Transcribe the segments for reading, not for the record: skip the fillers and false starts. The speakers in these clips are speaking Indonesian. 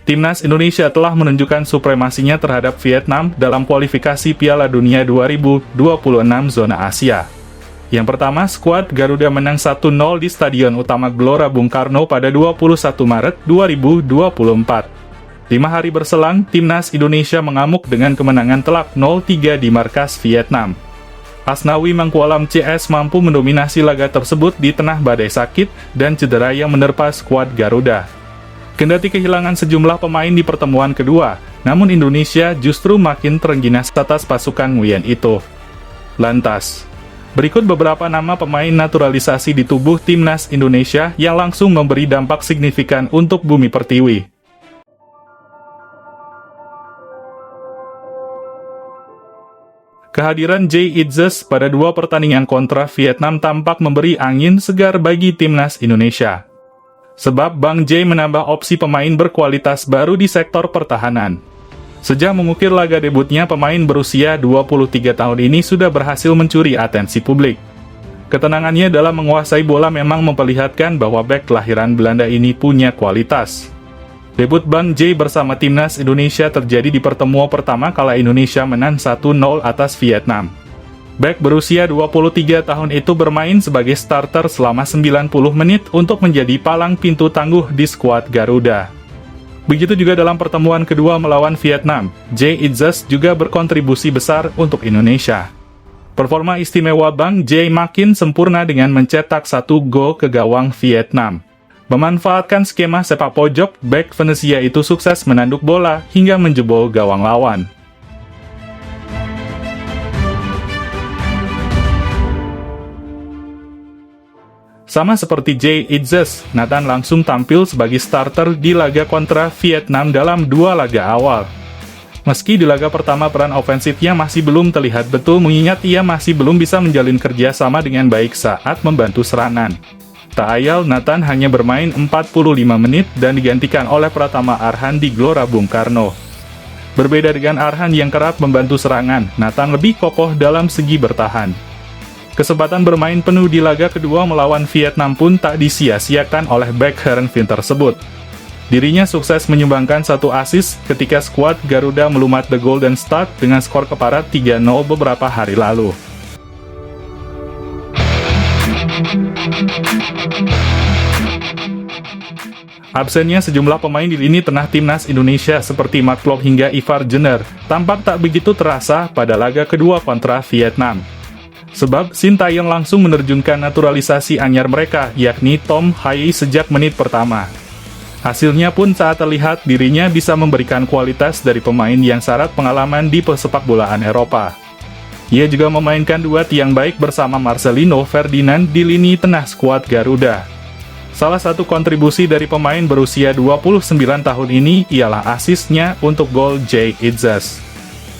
Timnas Indonesia telah menunjukkan supremasinya terhadap Vietnam dalam kualifikasi Piala Dunia 2026 zona Asia. Yang pertama, skuad Garuda menang 1-0 di Stadion Utama Gelora Bung Karno pada 21 Maret 2024. 5 hari berselang, Timnas Indonesia mengamuk dengan kemenangan telak 0-3 di markas Vietnam. Asnawi Mangkualam CS mampu mendominasi laga tersebut di tengah badai sakit dan cedera yang menerpa skuad Garuda. Kendati kehilangan sejumlah pemain di pertemuan kedua, namun Indonesia justru makin terengginas atas pasukan Nguyen itu. Lantas, berikut beberapa nama pemain naturalisasi di tubuh Timnas Indonesia yang langsung memberi dampak signifikan untuk Bumi Pertiwi. Kehadiran Jay Itzes pada 2 pertandingan kontra Vietnam tampak memberi angin segar bagi Timnas Indonesia. Sebab Bang Jay menambah opsi pemain berkualitas baru di sektor pertahanan. Sejak mengukir laga debutnya, pemain berusia 23 tahun ini sudah berhasil mencuri atensi publik. Ketenangannya dalam menguasai bola memang memperlihatkan bahwa bek kelahiran Belanda ini punya kualitas. Debut Bang Jay bersama Timnas Indonesia terjadi di pertemuan pertama kala Indonesia menang 1-0 atas Vietnam. Bek berusia 23 tahun itu bermain sebagai starter selama 90 menit untuk menjadi palang pintu tangguh di skuad Garuda. Begitu juga dalam pertemuan kedua melawan Vietnam, Jay Itzes juga berkontribusi besar untuk Indonesia. Performa istimewa Bang Jay makin sempurna dengan mencetak 1 gol ke gawang Vietnam. Memanfaatkan skema sepak pojok, bek Venesia itu sukses menanduk bola hingga menjebol gawang lawan. Sama seperti Jay Itzes, Nathan langsung tampil sebagai starter di laga kontra Vietnam dalam 2 laga awal. Meski di laga pertama peran ofensifnya masih belum terlihat betul mengingat ia masih belum bisa menjalin kerja sama dengan baik saat membantu serangan. Tak ayal, Nathan hanya bermain 45 menit dan digantikan oleh Pratama Arhan di Gelora Bung Karno. Berbeda dengan Arhan yang kerap membantu serangan, Nathan lebih kokoh dalam segi bertahan. Kesempatan bermain penuh di laga kedua melawan Vietnam pun tak disia-siakan oleh bek Heerenveen tersebut. Dirinya sukses menyumbangkan 1 assist ketika skuad Garuda melumat The Golden Start dengan skor keparat 3-0 beberapa hari lalu. Absennya sejumlah pemain di lini tengah Timnas Indonesia seperti Mark Klok hingga Ivar Jenner tampak tak begitu terasa pada laga kedua kontra Vietnam. Sebab Sintayong langsung menerjunkan naturalisasi anyar mereka, yakni Tom Haye sejak menit pertama. Hasilnya pun saat terlihat dirinya bisa memberikan kualitas dari pemain yang syarat pengalaman di pesepak bolaan Eropa. Ia juga memainkan duet yang baik bersama Marcelino Ferdinand di lini tengah skuad Garuda. Salah satu kontribusi dari pemain berusia 29 tahun ini ialah asisnya untuk gol Jay Itzes.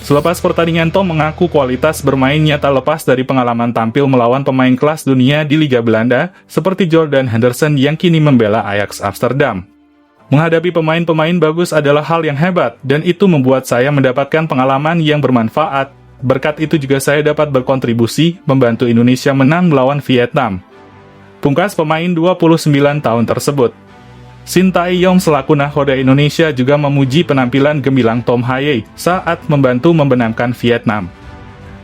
Selepas pertandingan, Tom mengaku kualitas bermainnya tak lepas dari pengalaman tampil melawan pemain kelas dunia di Liga Belanda, seperti Jordan Henderson yang kini membela Ajax Amsterdam. Menghadapi pemain-pemain bagus adalah hal yang hebat, dan itu membuat saya mendapatkan pengalaman yang bermanfaat. Berkat itu juga saya dapat berkontribusi, membantu Indonesia menang melawan Vietnam. Pungkas pemain 29 tahun tersebut. Sintayong selaku nahoda Indonesia juga memuji penampilan gemilang Tom Haye saat membantu membenamkan Vietnam.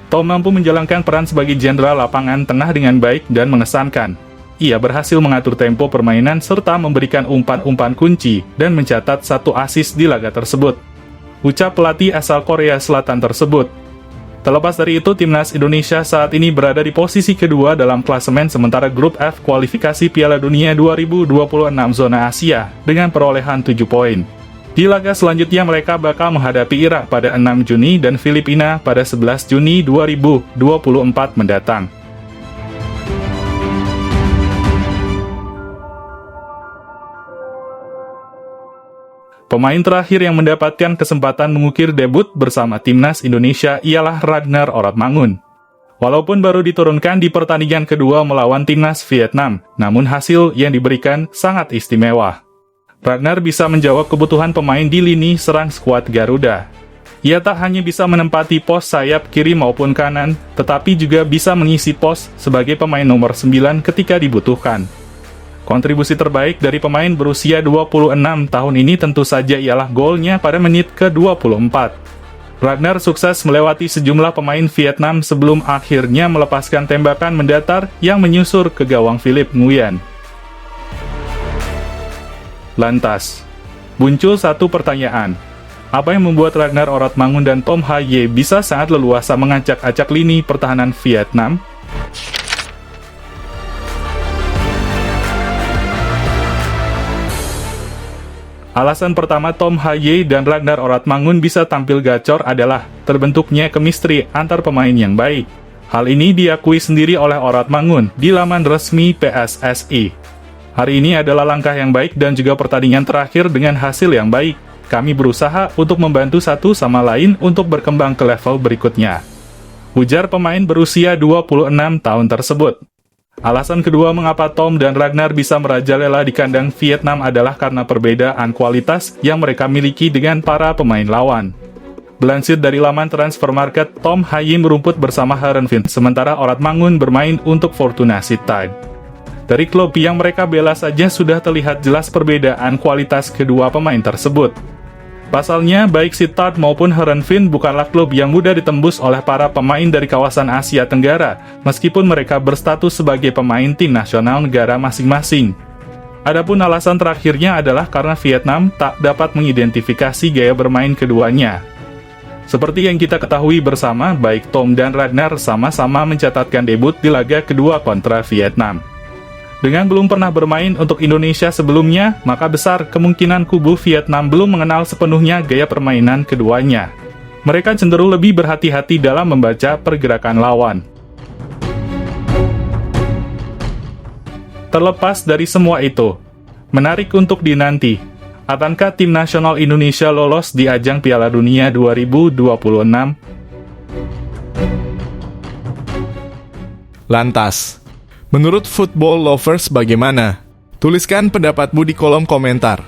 Tom mampu menjalankan peran sebagai jenderal lapangan tengah dengan baik dan mengesankan. Ia berhasil mengatur tempo permainan serta memberikan umpan-umpan kunci dan mencatat 1 assist di laga tersebut. Ucap pelatih asal Korea Selatan tersebut. Terlepas dari itu, Timnas Indonesia saat ini berada di posisi kedua dalam klasemen sementara grup F kualifikasi Piala Dunia 2026 zona Asia dengan perolehan 7 poin. Di laga selanjutnya mereka bakal menghadapi Irak pada 6 Juni dan Filipina pada 11 Juni 2024 mendatang. Pemain terakhir yang mendapatkan kesempatan mengukir debut bersama Timnas Indonesia ialah Ragnar Oratmangun. Walaupun baru diturunkan di pertandingan kedua melawan Timnas Vietnam, namun hasil yang diberikan sangat istimewa. Ragnar bisa menjawab kebutuhan pemain di lini serang skuad Garuda. Ia tak hanya bisa menempati pos sayap kiri maupun kanan, tetapi juga bisa mengisi pos sebagai pemain nomor 9 ketika dibutuhkan. Kontribusi terbaik dari pemain berusia 26 tahun ini tentu saja ialah golnya pada menit ke-24. Ragnar sukses melewati sejumlah pemain Vietnam sebelum akhirnya melepaskan tembakan mendatar yang menyusur ke gawang Philip Nguyen. Lantas, muncul satu pertanyaan. Apa yang membuat Ragnar Oratmangun dan Tom Ha-ye bisa sangat leluasa mengacak-acak lini pertahanan Vietnam? Alasan pertama Tom Ha-ye dan Ragnar Oratmangun bisa tampil gacor adalah terbentuknya chemistry antar pemain yang baik. Hal ini diakui sendiri oleh Oratmangun di laman resmi PSSI. Hari ini adalah langkah yang baik dan juga pertandingan terakhir dengan hasil yang baik. Kami berusaha untuk membantu satu sama lain untuk berkembang ke level berikutnya, ujar pemain berusia 26 tahun tersebut. Alasan kedua mengapa Tom dan Ragnar bisa merajalela di kandang Vietnam adalah karena perbedaan kualitas yang mereka miliki dengan para pemain lawan. Dilansir dari laman Transfermarkt, Tom Ha-ye merumput bersama Heerenveen, sementara Oratmangun bermain untuk Fortuna Sittard. Dari klub yang mereka bela saja sudah terlihat jelas perbedaan kualitas kedua pemain tersebut. Pasalnya, baik Sittard maupun Heerenveen bukanlah klub yang mudah ditembus oleh para pemain dari kawasan Asia Tenggara, meskipun mereka berstatus sebagai pemain tim nasional negara masing-masing. Adapun alasan terakhirnya adalah karena Vietnam tak dapat mengidentifikasi gaya bermain keduanya. Seperti yang kita ketahui bersama, baik Tom dan Ragnar sama-sama mencatatkan debut di laga kedua kontra Vietnam. Dengan belum pernah bermain untuk Indonesia sebelumnya, maka besar kemungkinan kubu Vietnam belum mengenal sepenuhnya gaya permainan keduanya. Mereka cenderung lebih berhati-hati dalam membaca pergerakan lawan. Terlepas dari semua itu, menarik untuk dinanti, akankah tim nasional Indonesia lolos di ajang Piala Dunia 2026? Lantas, menurut football lovers bagaimana? Tuliskan pendapatmu di kolom komentar.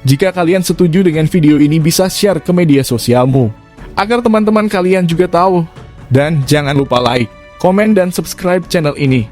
Jika kalian setuju dengan video ini, bisa share ke media sosialmu, agar teman-teman kalian juga tahu. Dan jangan lupa like, komen, dan subscribe channel ini.